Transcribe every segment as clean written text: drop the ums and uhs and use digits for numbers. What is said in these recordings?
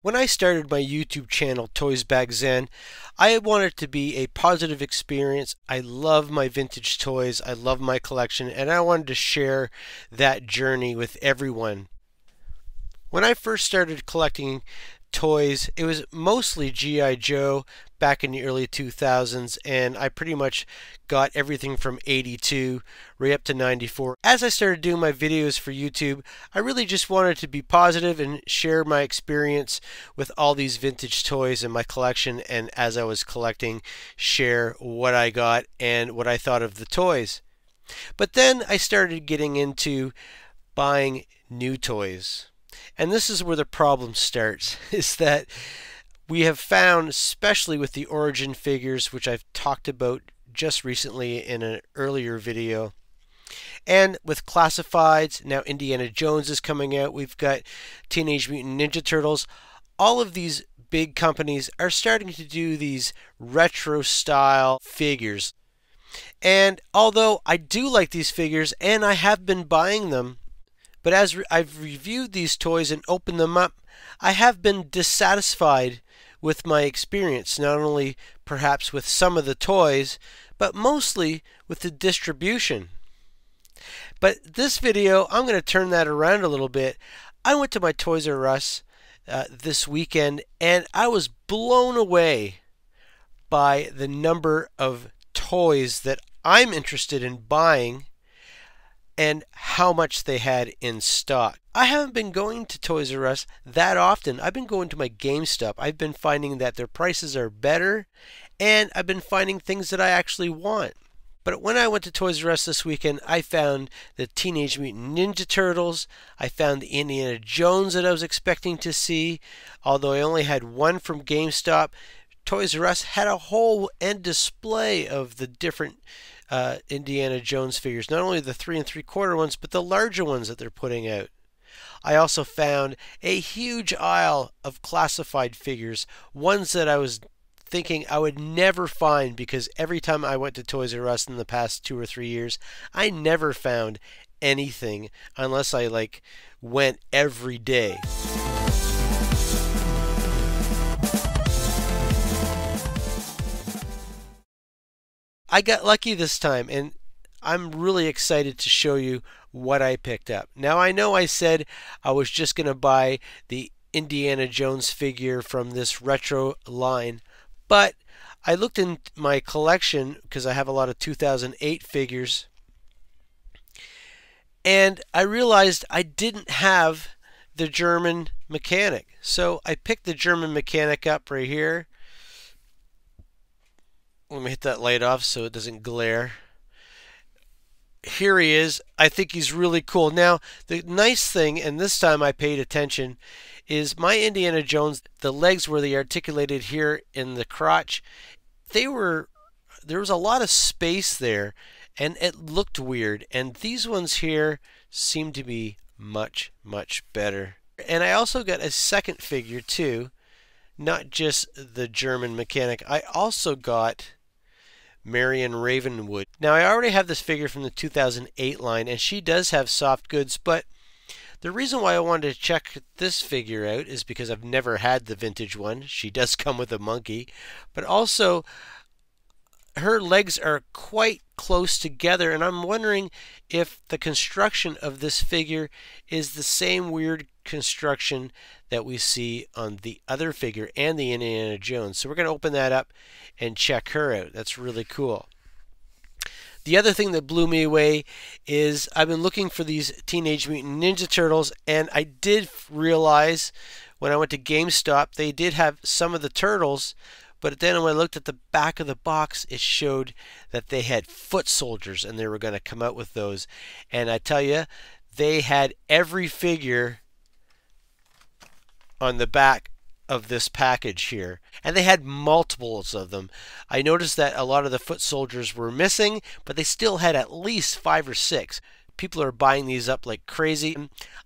When I started my YouTube channel, Toysbackzen, I wanted it to be a positive experience. I love my vintage toys, I love my collection, and I wanted to share that journey with everyone. When I first started collecting toys, it was mostly G.I. Joe back in the early 2000s, and I pretty much got everything from 82 right up to 94. As I started doing my videos for YouTube, I really just wanted to be positive and share my experience with all these vintage toys in my collection, and as I was collecting, share what I got and what I thought of the toys. But then I started getting into buying new toys. And this is where the problem starts, is that we have found, especially with the origin figures, which I've talked about just recently in an earlier video, and with classifieds, now Indiana Jones is coming out, we've got Teenage Mutant Ninja Turtles. All of these big companies are starting to do these retro style figures. And although I do like these figures and I have been buying them, but as I've reviewed these toys and opened them up, I have been dissatisfied with my experience, not only perhaps with some of the toys, but mostly with the distribution. But this video, I'm going to turn that around a little bit. I went to my Toys R Us this weekend, and I was blown away by the number of toys that I'm interested in buying and how much they had in stock. I haven't been going to Toys R Us that often. I've been going to my GameStop. I've been finding that their prices are better, and I've been finding things that I actually want. But when I went to Toys R Us this weekend, I found the Teenage Mutant Ninja Turtles. I found the Indiana Jones that I was expecting to see. Although I only had one from GameStop, Toys R Us had a whole end display of the different Indiana Jones figures, not only the 3 3/4 ones, but the larger ones that they're putting out. I also found a huge aisle of classified figures, ones that I was thinking I would never find, because every time I went to Toys R Us in the past 2 or 3 years, I never found anything unless I went every day. I got lucky this time, and I'm really excited to show you what I picked up. Now, I know I said I was just going to buy the Indiana Jones figure from this retro line, but I looked in my collection, because I have a lot of 2008 figures, and I realized I didn't have the German mechanic. So I picked the German mechanic up right here. Let me hit that light off so it doesn't glare. Here he is. I think he's really cool. Now, the nice thing, and this time I paid attention, is my Indiana Jones, the legs where they articulated here in the crotch, there was a lot of space there, and it looked weird. And these ones here seem to be much, much better. And I also got a second figure too, not just the German mechanic. I also got Marion Ravenwood. Now, I already have this figure from the 2008 line, and she does have soft goods, but the reason why I wanted to check this figure out is because I've never had the vintage one. She does come with a monkey, but also her legs are quite close together, and I'm wondering if the construction of this figure is the same weird construction that we see on the other figure and the Indiana Jones. So we're going to open that up and check her out. That's really cool. The other thing that blew me away is I've been looking for these Teenage Mutant Ninja Turtles, and I did realize when I went to GameStop they did have some of the turtles, but then when I looked at the back of the box, it showed that they had foot soldiers, and they were going to come out with those. And I tell you, they had every figure on the back of this package here, and they had multiples of them. I noticed that a lot of the foot soldiers were missing, but they still had at least 5 or 6. People are buying these up like crazy.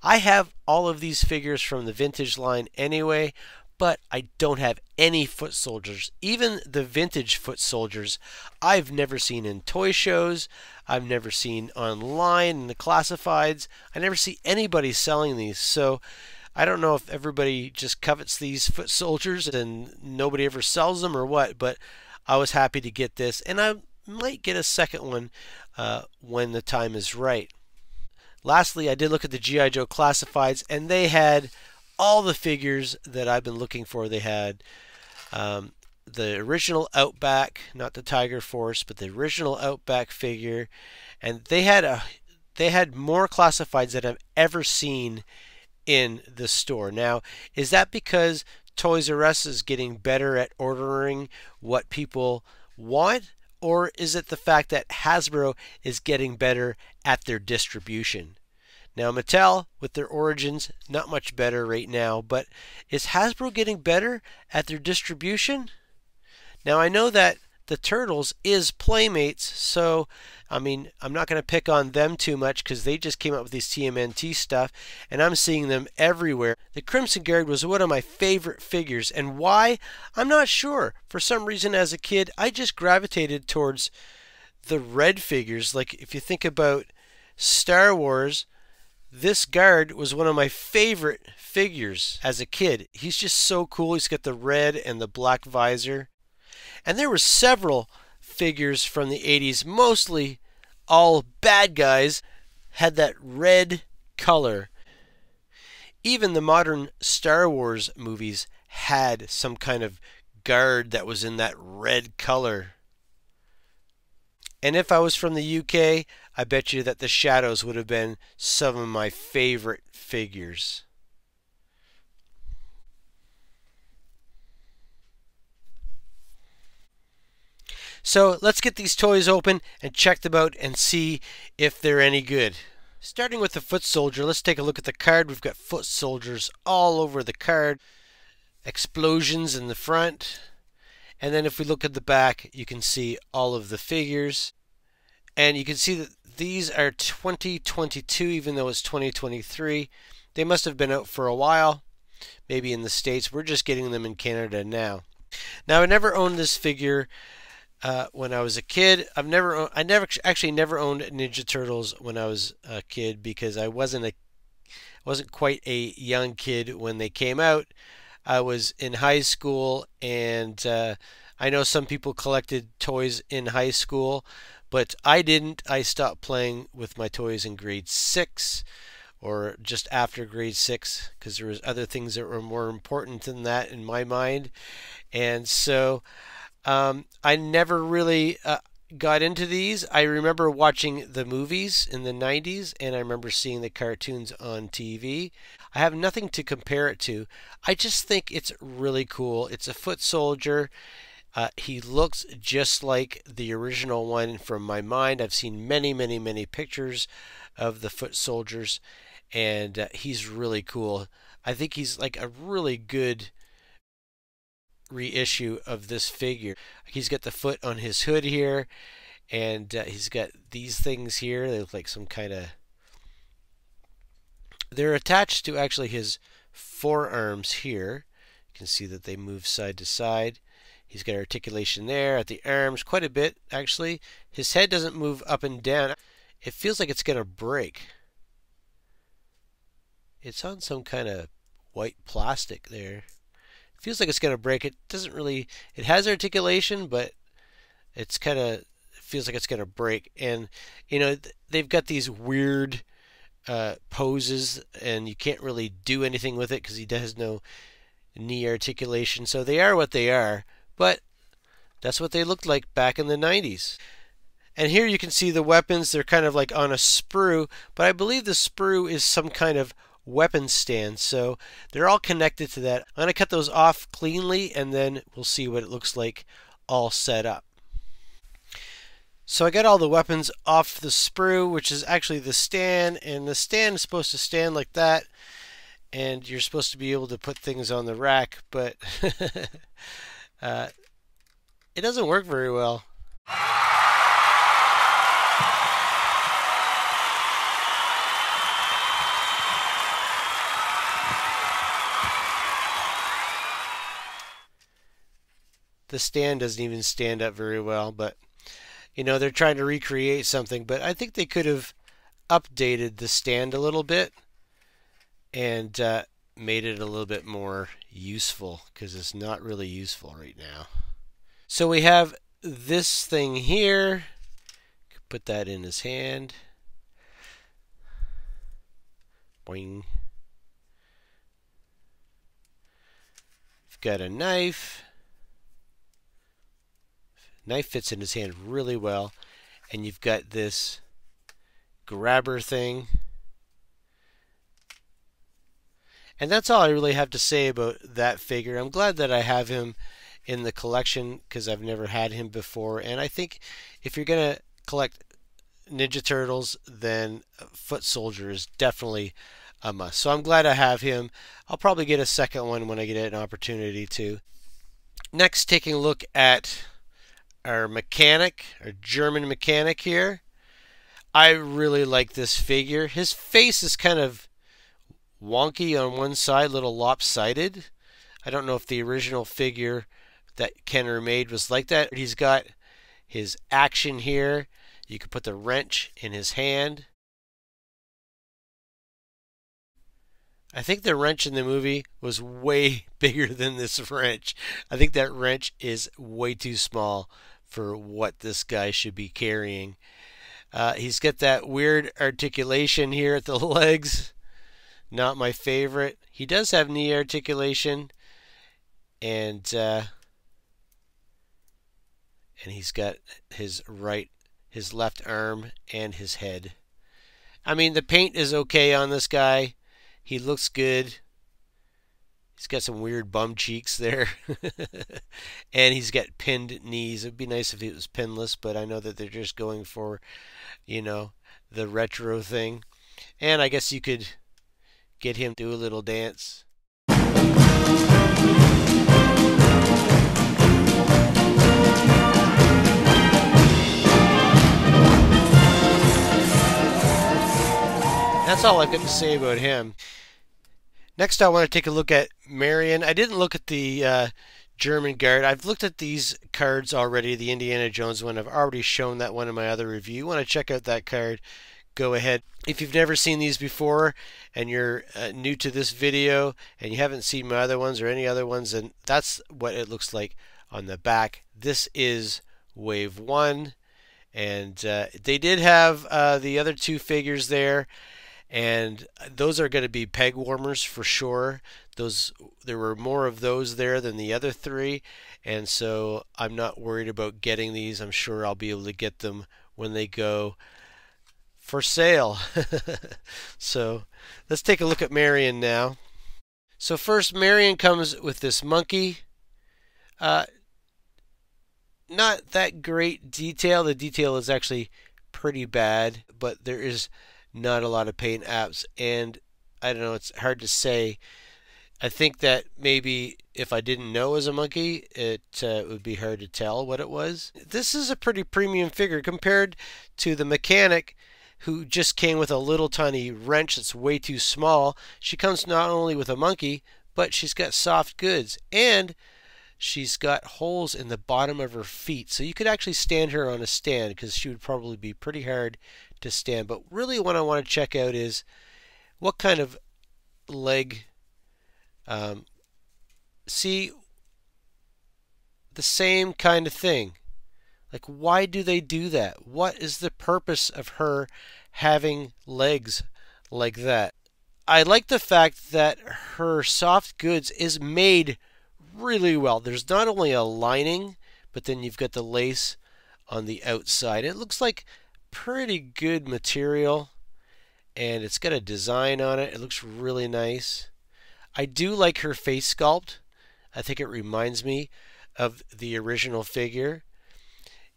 I have all of these figures from the vintage line anyway, but I don't have any foot soldiers. Even the vintage foot soldiers I've never seen in toy shows. I've never seen online in the classifieds. I never see anybody selling these. So I don't know if everybody just covets these foot soldiers and nobody ever sells them or what, but I was happy to get this, and I might get a second one when the time is right. Lastly, I did look at the G.I. Joe Classifieds, and they had all the figures that I've been looking for. They had the original Outback, not the Tiger Force, but the original Outback figure, and they had more Classifieds than I've ever seen in the store. Now, is that because Toys R Us is getting better at ordering what people want? Or is it the fact that Hasbro is getting better at their distribution? Now, Mattel, with their Origins, not much better right now, but is Hasbro getting better at their distribution? Now, I know that the Turtles is Playmates, so, I mean, I'm not going to pick on them too much because they just came up with these TMNT stuff, and I'm seeing them everywhere. The Crimson Guard was one of my favorite figures, and why? I'm not sure. For some reason, as a kid, I just gravitated towards the red figures. Like, if you think about Star Wars, this guard was one of my favorite figures as a kid. He's just so cool. He's got the red and the black visor. And there were several figures from the 80s, mostly all bad guys, had that red color. Even the modern Star Wars movies had some kind of guard that was in that red color. And if I was from the UK, I bet you that the Shadows would have been some of my favorite figures. So let's get these toys open and check them out and see if they're any good. Starting with the foot soldier, let's take a look at the card. We've got foot soldiers all over the card. Explosions in the front. And then if we look at the back, you can see all of the figures. And you can see that these are 2022, even though it's 2023. They must have been out for a while, maybe in the States. We're just getting them in Canada now. Now, I never owned this figure when I was a kid. I never owned Ninja Turtles when I was a kid because I wasn't quite a young kid when they came out. I was in high school, and I know some people collected toys in high school, but I didn't. I stopped playing with my toys in grade 6 or just after grade 6 because there was other things that were more important than that in my mind. And so I never really got into these. I remember watching the movies in the 90s, and I remember seeing the cartoons on TV. I have nothing to compare it to. I just think it's really cool. It's a foot soldier. He looks just like the original one from my mind. I've seen many, many, many pictures of the foot soldiers, and he's really cool. I think he's like a really good reissue of this figure. He's got the foot on his hood here, and he's got these things here. They look like some kind of... They're attached to actually his forearms here. You can see that they move side to side. He's got articulation there at the arms, quite a bit actually. His head doesn't move up and down. It feels like it's going to break. It's on some kind of white plastic there. Feels like it's going to break. It doesn't really... It has articulation, but it's kind of... feels like it's going to break. And, you know, they've got these weird poses, and you can't really do anything with it because he has no knee articulation. So they are what they are, but that's what they looked like back in the 90s. And here you can see the weapons. They're kind of like on a sprue, but I believe the sprue is some kind of weapon stand, so they're all connected to that. I'm going to cut those off cleanly, and then we'll see what it looks like all set up. So I got all the weapons off the sprue, which is actually the stand, and the stand is supposed to stand like that, and you're supposed to be able to put things on the rack, but it doesn't work very well. The stand doesn't even stand up very well, but you know, they're trying to recreate something, but I think they could have updated the stand a little bit and made it a little bit more useful because it's not really useful right now. So we have this thing here. Put that in his hand. Boing. We've got a knife. Knife fits in his hand really well. And you've got this grabber thing. And that's all I really have to say about that figure. I'm glad that I have him in the collection because I've never had him before. And I think if you're going to collect Ninja Turtles, then Foot Soldier is definitely a must. So I'm glad I have him. I'll probably get a second one when I get an opportunity to. Next, taking a look at our mechanic, our German mechanic here. I really like this figure. His face is kind of wonky on one side, a little lopsided. I don't know if the original figure that Kenner made was like that. He's got his action here. You can put the wrench in his hand. I think the wrench in the movie was way bigger than this wrench. I think that wrench is way too small for what this guy should be carrying. He's got that weird articulation here at the legs. Not my favorite. He does have knee articulation, and he's got his left arm and his head. I mean, the paint is okay on this guy. He looks good. He's got some weird bum cheeks there. And he's got pinned knees. It'd be nice if he was pinless, but I know that they're just going for, the retro thing. And I guess you could get him to do a little dance. That's all I've got to say about him. Next, I want to take a look at Marion. I didn't look at the German guard. I've looked at these cards already, the Indiana Jones one. I've already shown that one in my other review. You want to check out that card, go ahead. If you've never seen these before and you're new to this video and you haven't seen my other ones or any other ones, then that's what it looks like on the back. This is Wave 1, and they did have the other two figures there. And those are going to be peg warmers for sure. There were more of those there than the other three, and so I'm not worried about getting these. I'm sure I'll be able to get them when they go for sale. So let's take a look at Marion now. So first, Marion comes with this monkey. Not that great detail. The detail is actually pretty bad, but there is not a lot of paint apps, and I don't know, it's hard to say. I think that maybe if I didn't know it was a monkey, it would be hard to tell what it was. This is a pretty premium figure compared to the mechanic, who just came with a little tiny wrench that's way too small. She comes not only with a monkey, but she's got soft goods, and she's got holes in the bottom of her feet, so you could actually stand her on a stand because she would probably be pretty hard to stand. But really what I want to check out is what kind of leg. See, the same kind of thing. Like, why do they do that? What is the purpose of her having legs like that? I like the fact that her soft goods is made really well. There's not only a lining, but then you've got the lace on the outside. It looks like pretty good material, and it's got a design on it. It looks really nice. I do like her face sculpt. I think it reminds me of the original figure,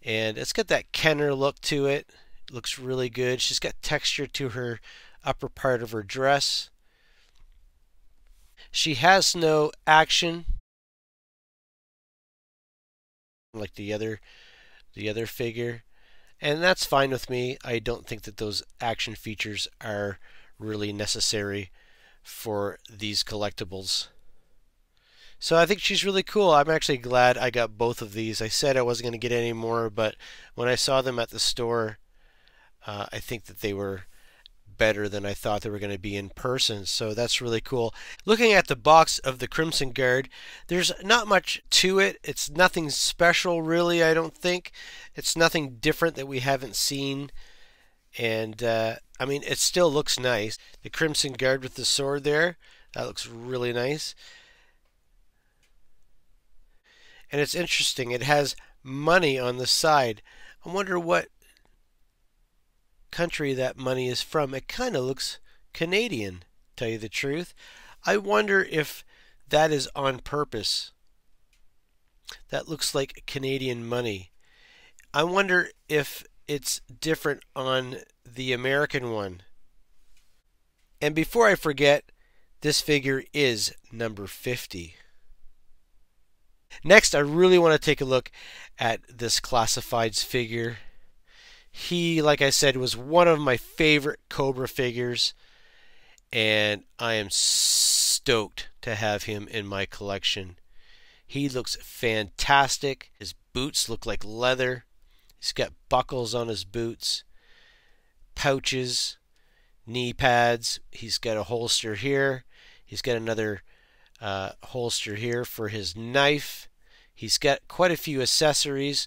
and it's got that Kenner look to it. It looks really good. She's got texture to her upper part of her dress. She has no action like the other figure. And that's fine with me. I don't think that those action features are really necessary for these collectibles. So I think she's really cool. I'm actually glad I got both of these. I said I wasn't going to get any more, but when I saw them at the store, I think that they were better than I thought they were going to be in person. So that's really cool. Looking at the box of the Crimson Guard, there's not much to it. It's nothing special really, I don't think. It's nothing different that we haven't seen. And I mean, it still looks nice. The Crimson Guard with the sword there, that looks really nice. And it's interesting, it has money on the side. I wonder what country that money is from. It kind of looks Canadian, to tell you the truth. I wonder if that is on purpose. That looks like Canadian money. I wonder if it's different on the American one. And before I forget, this figure is number 50. Next, I really want to take a look at this Classifieds figure. He, like I said, was one of my favorite Cobra figures, and I am stoked to have him in my collection. He looks fantastic. His boots look like leather. He's got buckles on his boots, pouches, knee pads. He's got a holster here. He's got another holster here for his knife. He's got quite a few accessories.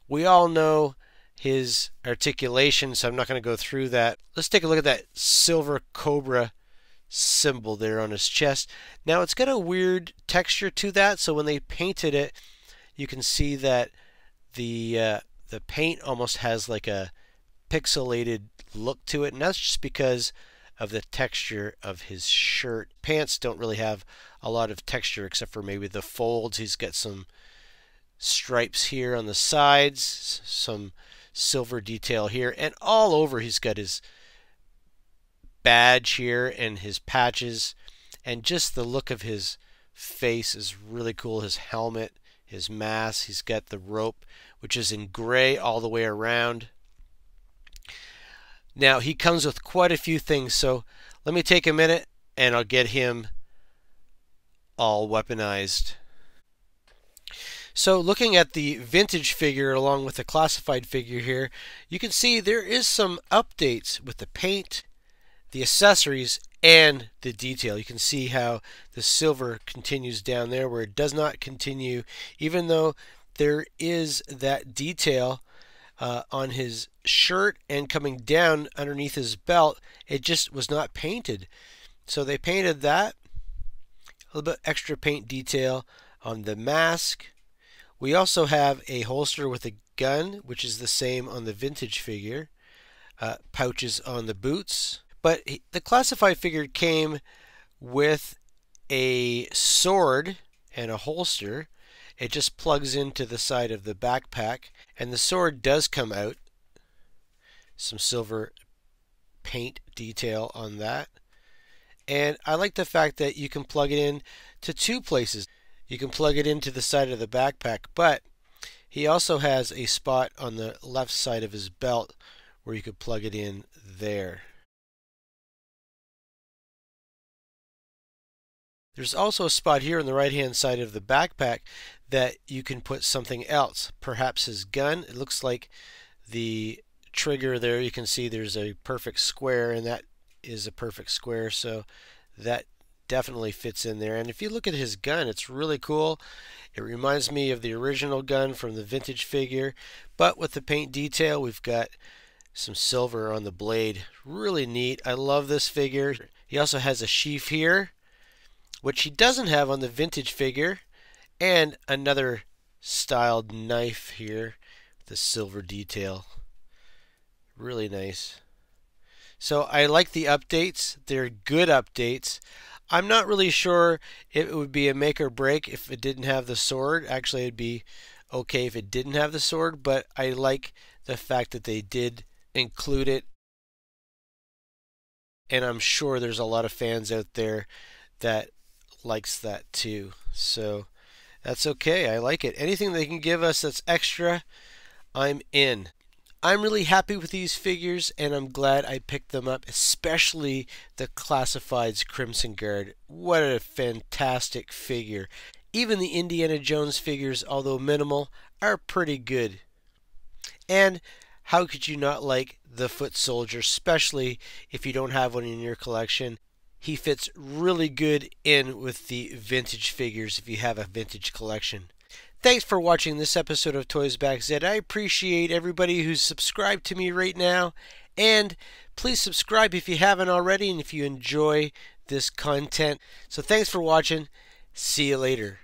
We all know his articulation, so I'm not going to go through that. Let's take a look at that silver cobra symbol there on his chest. Now it's got a weird texture to that, so when they painted it, you can see that the paint almost has like a pixelated look to it, and that's just because of the texture of his shirt. Pants don't really have a lot of texture except for maybe the folds. He's got some stripes here on the sides, some silver detail here, and all over he's got his badge here and his patches, and just the look of his face is really cool. His helmet, his mask, he's got the rope, which is in gray all the way around. Now he comes with quite a few things, so let me take a minute and I'll get him all weaponized. So looking at the vintage figure along with the classified figure here, you can see there is some updates with the paint, the accessories, and the detail. You can see how the silver continues down there where it does not continue, even though there is that detail on his shirt and coming down underneath his belt. It just was not painted. So they painted that. A little bit extra paint detail on the mask. We also have a holster with a gun, which is the same on the vintage figure. Pouches on the boots. But the classified figure came with a sword and a holster. It just plugs into the side of the backpack, and the sword does come out. Some silver paint detail on that. And I like the fact that you can plug it in to two places. You can plug it into the side of the backpack, but he also has a spot on the left side of his belt where you could plug it in there. There's also a spot here on the right hand side of the backpack that you can put something else, perhaps his gun. It looks like the trigger there, you can see there's a perfect square, and that is a perfect square, so that definitely fits in there. And if you look at his gun, it's really cool. It reminds me of the original gun from the vintage figure, but with the paint detail, we've got some silver on the blade. Really neat. I love this figure. He also has a sheath here, which he doesn't have on the vintage figure, and another styled knife here with the silver detail. Really nice. So I like the updates. They're good updates. I'm not really sure if it would be a make or break if it didn't have the sword. Actually, it'd be okay if it didn't have the sword, but I like the fact that they did include it. And I'm sure there's a lot of fans out there that likes that too. So that's okay. I like it. Anything they can give us that's extra, I'm in. I'm really happy with these figures, and I'm glad I picked them up, especially the Classifieds Crimson Guard. What a fantastic figure. Even the Indiana Jones figures, although minimal, are pretty good. And how could you not like the foot soldier, especially if you don't have one in your collection? He fits really good in with the vintage figures if you have a vintage collection. Thanks for watching this episode of Toysbackzen. I appreciate everybody who's subscribed to me right now. And please subscribe if you haven't already and if you enjoy this content. So thanks for watching. See you later.